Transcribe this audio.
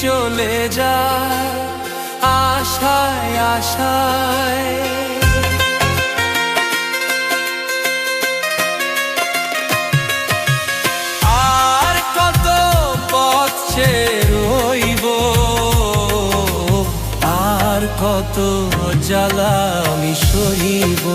চলে যায় আশায় আশায়। আর কত পথ রইব, আর কত জ্বালা আমি সইব।